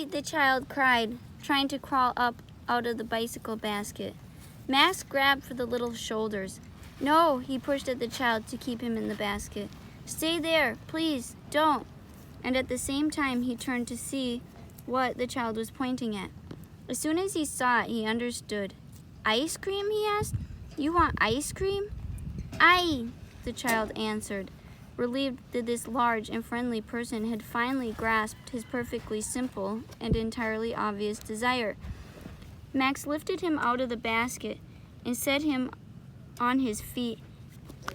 "I," the child cried, trying to crawl up out of the bicycle basket. Max grabbed for the little shoulders. "No," he pushed at the child to keep him in the basket. "Stay there, please, don't." And at the same time, he turned to see what the child was pointing at. As soon as he saw it, he understood. "Ice cream?" he asked. "You want ice cream?" "Aye," the child answered, relieved that this large and friendly person had finally grasped his perfectly simple and entirely obvious desire. Max lifted him out of the basket and set him on his feet,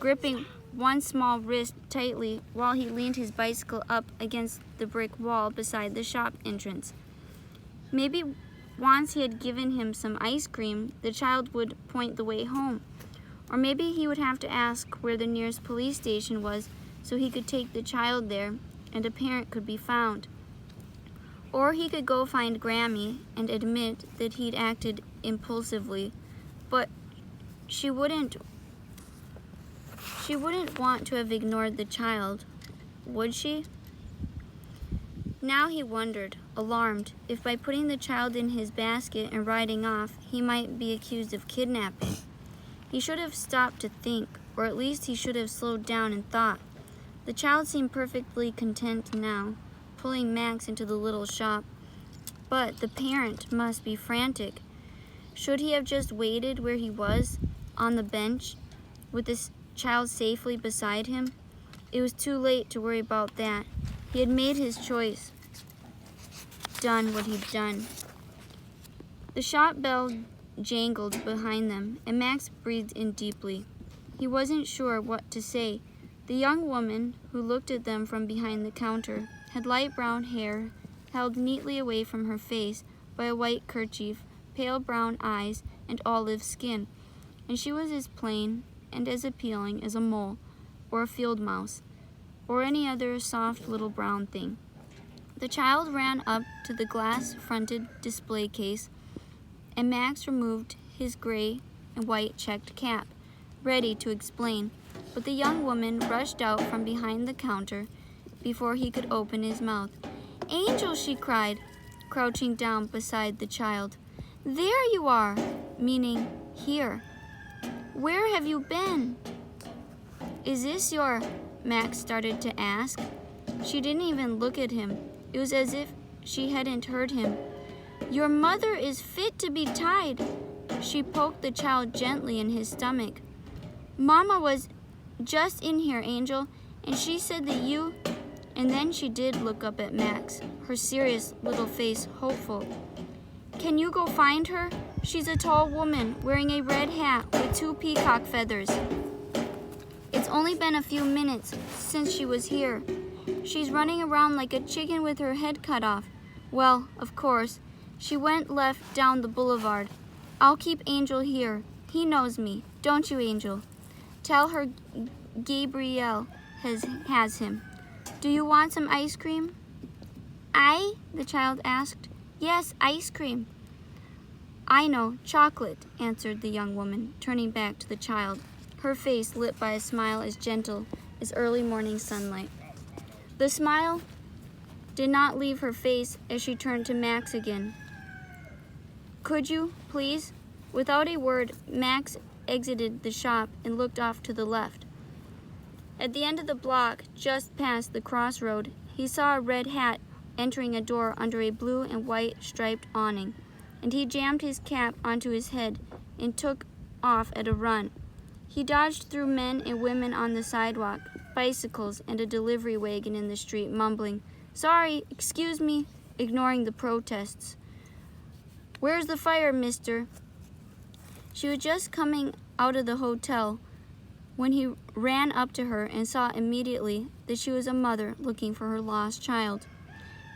gripping one small wrist tightly while he leaned his bicycle up against the brick wall beside the shop entrance. Maybe once he had given him some ice cream, the child would point the way home. Or maybe he would have to ask where the nearest police station was so he could take the child there and a parent could be found. Or he could go find Grammy and admit that he'd acted impulsively, but she wouldn't want to have ignored the child, would she? Now he wondered, alarmed, if by putting the child in his basket and riding off, he might be accused of kidnapping. He should have stopped to think, or at least he should have slowed down and thought. The child seemed perfectly content now, pulling Max into the little shop. But the parent must be frantic. Should he have just waited where he was, on the bench, with the child safely beside him? It was too late to worry about that. He had made his choice, done what he'd done. The shop bell jangled behind them, and Max breathed in deeply. He wasn't sure what to say. The young woman, who looked at them from behind the counter, had light brown hair held neatly away from her face by a white kerchief, pale brown eyes, and olive skin, and she was as plain and as appealing as a mole, or a field mouse, or any other soft little brown thing. The child ran up to the glass-fronted display case, and Max removed his gray and white checked cap, ready to explain, but the young woman rushed out from behind the counter before he could open his mouth. "Angel," she cried, crouching down beside the child. "There you are," meaning here. "Where have you been?" "Is this your—" Max started to ask. She didn't even look at him. It was as if she hadn't heard him. "Your mother is fit to be tied." She poked the child gently in his stomach. "Mama was just in here, Angel, and she said that you—" And then she did look up at Max, her serious little face hopeful. "Can you go find her? She's a tall woman wearing a red hat with 2 peacock feathers. It's only been a few minutes since she was here. She's running around like a chicken with her head cut off. Well, of course, she went left down the boulevard. I'll keep Angel here. He knows me. Don't you, Angel? Tell her Gabrielle has him. Do you want some ice cream?" "I?" the child asked. "Yes, ice cream." "I know, chocolate," answered the young woman, turning back to the child, her face lit by a smile as gentle as early morning sunlight. The smile did not leave her face as she turned to Max again. "Could you, please?" Without a word, Max exited the shop and looked off to the left. At the end of the block, just past the crossroad, he saw a red hat entering a door under a blue and white striped awning, and he jammed his cap onto his head and took off at a run. He dodged through men and women on the sidewalk, bicycles, and a delivery wagon in the street, mumbling, "Sorry, excuse me," ignoring the protests. "Where's the fire, mister?" She was just coming out of the hotel when he ran up to her and saw immediately that she was a mother looking for her lost child.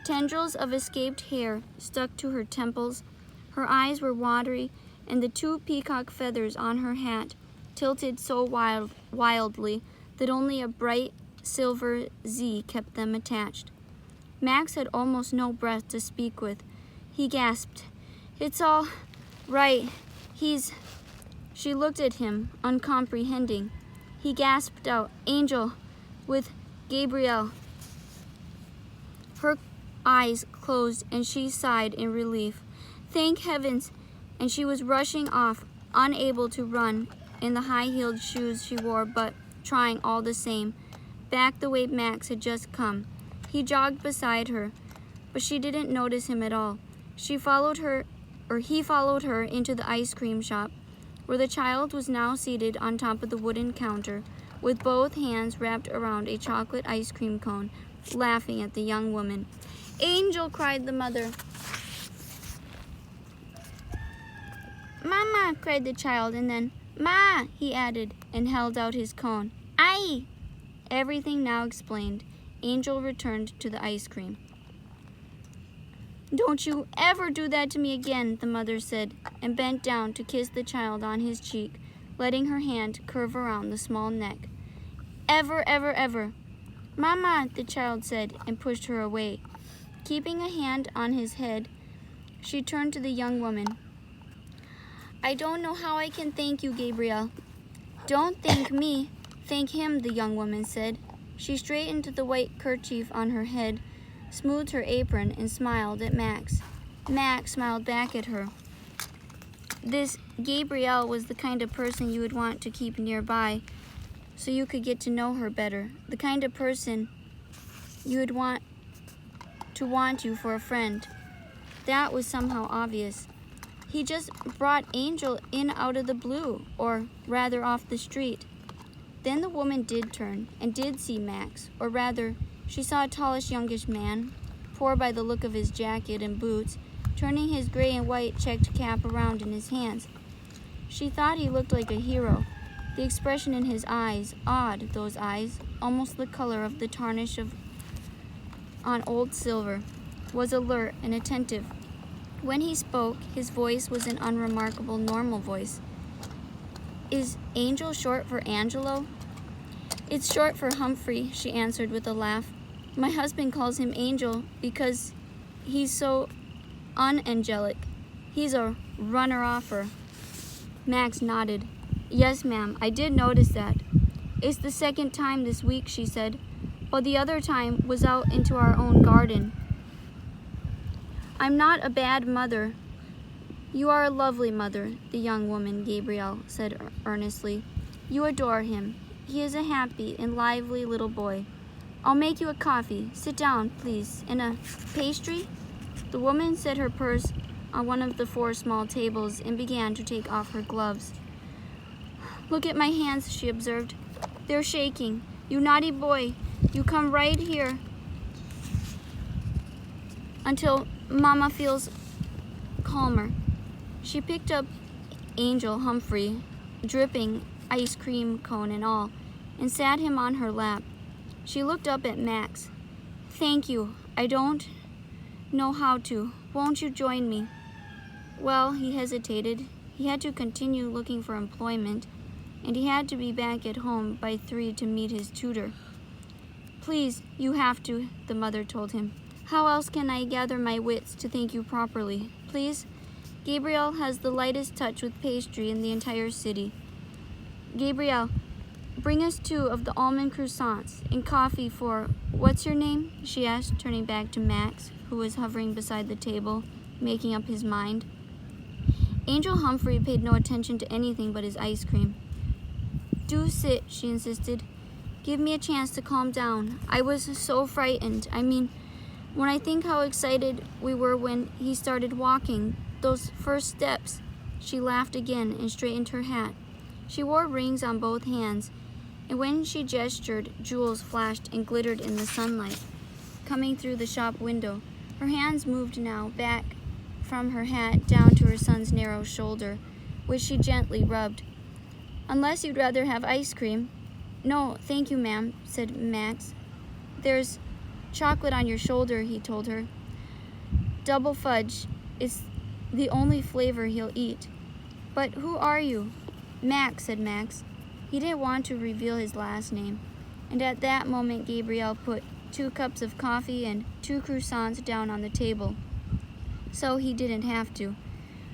Tendrils of escaped hair stuck to her temples, her eyes were watery, and the 2 peacock feathers on her hat tilted so wildly that only a bright silver Z kept them attached. Max had almost no breath to speak with. He gasped, "It's all right. He's—" She looked at him, uncomprehending. He gasped out, "Angel, with Gabrielle." Her eyes closed and she sighed in relief. Thank heavens! And she was rushing off, unable to run in the high-heeled shoes she wore, but trying all the same, back the way Max had just come. He jogged beside her, but she didn't notice him at all. He followed her into the ice cream shop, where the child was now seated on top of the wooden counter, with both hands wrapped around a chocolate ice cream cone, laughing at the young woman. Angel, cried the mother. Mama, cried the child, and then, Ma, he added, and held out his cone. Aye! Everything now explained. Angel returned to the ice cream. Don't you ever do that to me again, the mother said, and bent down to kiss the child on his cheek, letting her hand curve around the small neck. Ever, ever, ever. Mama, the child said, and pushed her away. Keeping a hand on his head, she turned to the young woman. I don't know how I can thank you, Gabriel. Don't thank me. Thank him, the young woman said. She straightened the white kerchief on her head, smoothed her apron, and smiled at Max. Max smiled back at her. This Gabrielle was the kind of person you would want to keep nearby so you could get to know her better. The kind of person you would want you for a friend. That was somehow obvious. He just brought Angel in out of the blue, or rather off the street. Then the woman did turn and did see Max, or rather, she saw a tallish youngish man, poor by the look of his jacket and boots, turning his gray and white checked cap around in his hands. She thought he looked like a hero. The expression in his eyes, odd, those eyes, almost the color of the tarnish on old silver, was alert and attentive. When he spoke, his voice was an unremarkable, normal voice. Is Angel short for Angelo? It's short for Humphrey, she answered with a laugh. My husband calls him Angel because he's so unangelic. He's a runner-offer. Max nodded. Yes, ma'am, I did notice that. It's the second time this week, she said, but the other time was out into our own garden. I'm not a bad mother. You are a lovely mother, the young woman, Gabrielle said earnestly. You adore him. He is a happy and lively little boy. I'll make you a coffee. Sit down, please. And a pastry? The woman set her purse on one of the 4 small tables and began to take off her gloves. Look at my hands, she observed. They're shaking. You naughty boy. You come right here until Mama feels calmer. She picked up Angel Humphrey, dripping ice cream cone and all, and sat him on her lap. She looked up at Max. Thank you. I don't know how to. Won't you join me? Well, he hesitated. He had to continue looking for employment, and he had to be back at home by 3 to meet his tutor. Please, you have to, the mother told him. How else can I gather my wits to thank you properly? Please? Gabrielle has the lightest touch with pastry in the entire city. Gabrielle, bring us 2 of the almond croissants and coffee for, what's your name? She asked, turning back to Max, who was hovering beside the table, making up his mind. Angel Humphrey paid no attention to anything but his ice cream. Do sit, she insisted. Give me a chance to calm down. I was so frightened. When I think how excited we were when he started walking, those first steps. She laughed again and straightened her hat. She wore rings on both hands, and when she gestured, jewels flashed and glittered in the sunlight coming through the shop window. Her hands moved now back from her hat down to her son's narrow shoulder, which she gently rubbed. Unless you'd rather have ice cream. No, thank you, ma'am, said Max. There's chocolate on your shoulder, he told her. Double fudge. It's the only flavor he'll eat. But who are you? Max, said Max. He didn't want to reveal his last name. And at that moment, Gabrielle put 2 cups of coffee and 2 croissants down on the table. So he didn't have to.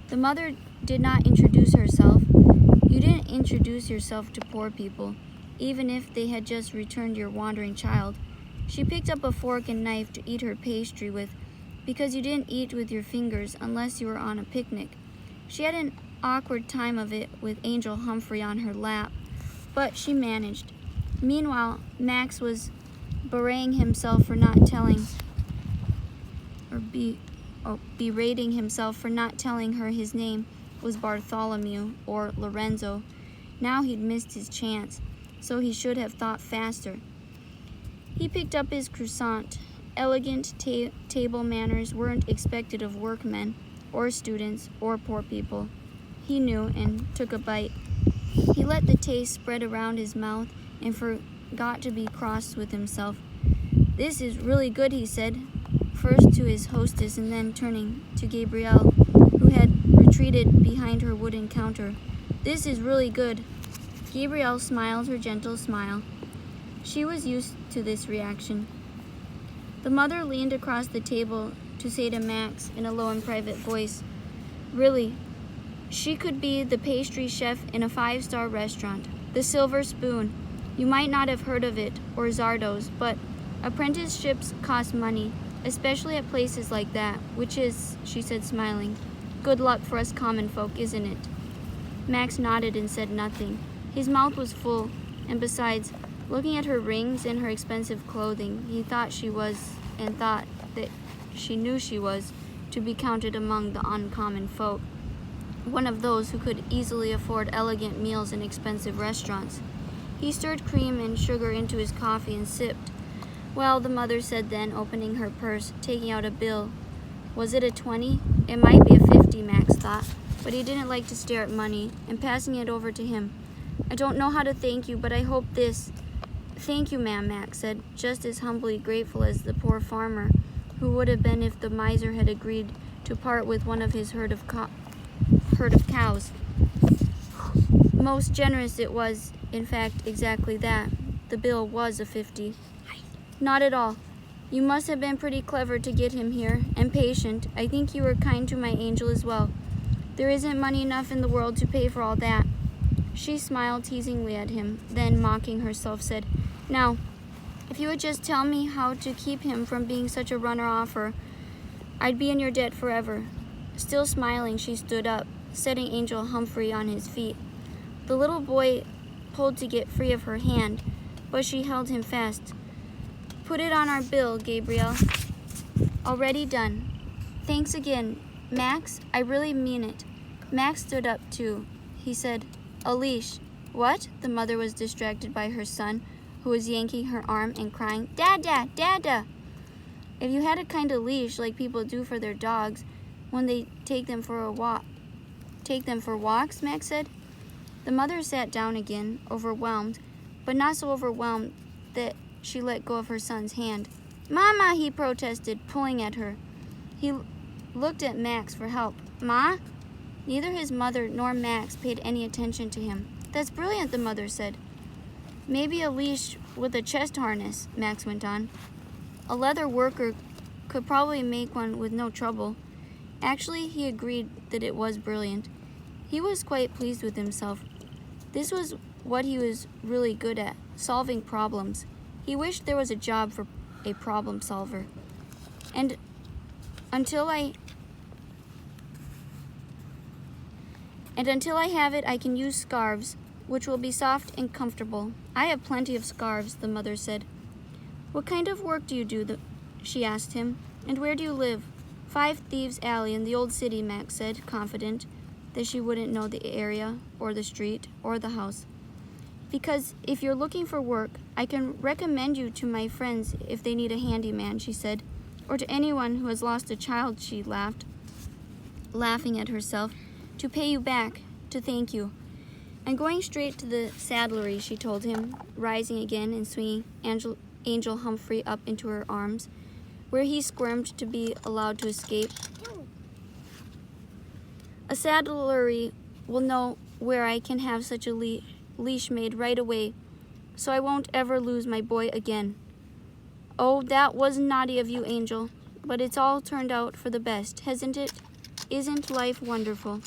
The mother did not introduce herself. You didn't introduce yourself to poor people, even if they had just returned your wandering child. She picked up a fork and knife to eat her pastry with, because you didn't eat with your fingers unless you were on a picnic. She had an awkward time of it with Angel Humphrey on her lap, but she managed. Meanwhile, Max was berating himself for not telling her his name was Bartholomew or Lorenzo. Now he'd missed his chance, so he should have thought faster. He picked up his croissant. Elegant table manners weren't expected of workmen or students or poor people. He knew and took a bite. He let the taste spread around his mouth and forgot to be cross with himself. "This is really good," he said, first to his hostess and then turning to Gabrielle, who had retreated behind her wooden counter. "This is really good." Gabrielle smiled her gentle smile. She was used to this reaction. The mother leaned across the table to say to Max in a low and private voice, "Really, she could be the pastry chef in a 5-star restaurant. The Silver Spoon. You might not have heard of it, or Zardo's, but apprenticeships cost money, especially at places like that, which is," she said, smiling, "good luck for us common folk, isn't it?" Max nodded and said nothing. His mouth was full, and besides, looking at her rings and her expensive clothing, he thought that she knew she was, to be counted among the uncommon folk, one of those who could easily afford elegant meals in expensive restaurants. He stirred cream and sugar into his coffee and sipped. "Well," the mother said then, opening her purse, taking out a bill. Was it a 20? It might be a 50, Max thought, but he didn't like to stare at money, and passing it over to him. "I don't know how to thank you, but I hope this—" "Thank you, ma'am," Max said, just as humbly grateful as the poor farmer, who would have been if the miser had agreed to part with one of his herd of cows. Most generous it was, in fact, exactly that. The bill was a 50. "Not at all. You must have been pretty clever to get him here, and patient. I think you were kind to my angel as well. There isn't money enough in the world to pay for all that." She smiled teasingly at him, then, mocking herself, said, "Now, if you would just tell me how to keep him from being such a runner-offer, I'd be in your debt forever." Still smiling, she stood up, setting Angel Humphrey on his feet. The little boy pulled to get free of her hand, but she held him fast. "Put it on our bill, Gabrielle." "Already done. Thanks again. Max, I really mean it." Max stood up too. He said, "A leash." "What?" The mother was distracted by her son, who was yanking her arm and crying, "Dada, Dada!" "If you had a kind of leash like people do for their dogs when they take them for a walk." "Take them for walks?" Max said. The mother sat down again, overwhelmed, but not so overwhelmed that she let go of her son's hand. "Mama," he protested, pulling at her. He looked at Max for help. "Ma?" Neither his mother nor Max paid any attention to him. "That's brilliant," the mother said. "Maybe a leash with a chest harness," Max went on. "A leather worker could probably make one with no trouble." Actually, he agreed that it was brilliant. He was quite pleased with himself. This was what he was really good at, solving problems. He wished there was a job for a problem solver. And until I have it, I can use scarves, which will be soft and comfortable. "I have plenty of scarves," the mother said. "What kind of work do you do?" she asked him. "And where do you live?" 5 Thieves Alley in the old city," Max said, confident that she wouldn't know the area, or the street, or the house. "Because if you're looking for work, I can recommend you to my friends if they need a handyman," she said. "Or to anyone who has lost a child," she laughed, laughing at herself, "to pay you back, to thank you." "I'm going straight to the saddlery," she told him, rising again and swinging Angel Humphrey up into her arms, where he squirmed to be allowed to escape. "A saddlery will know where I can have such a leash made right away, so I won't ever lose my boy again." "Oh, that was naughty of you, Angel, but it's all turned out for the best, hasn't it? Isn't life wonderful?"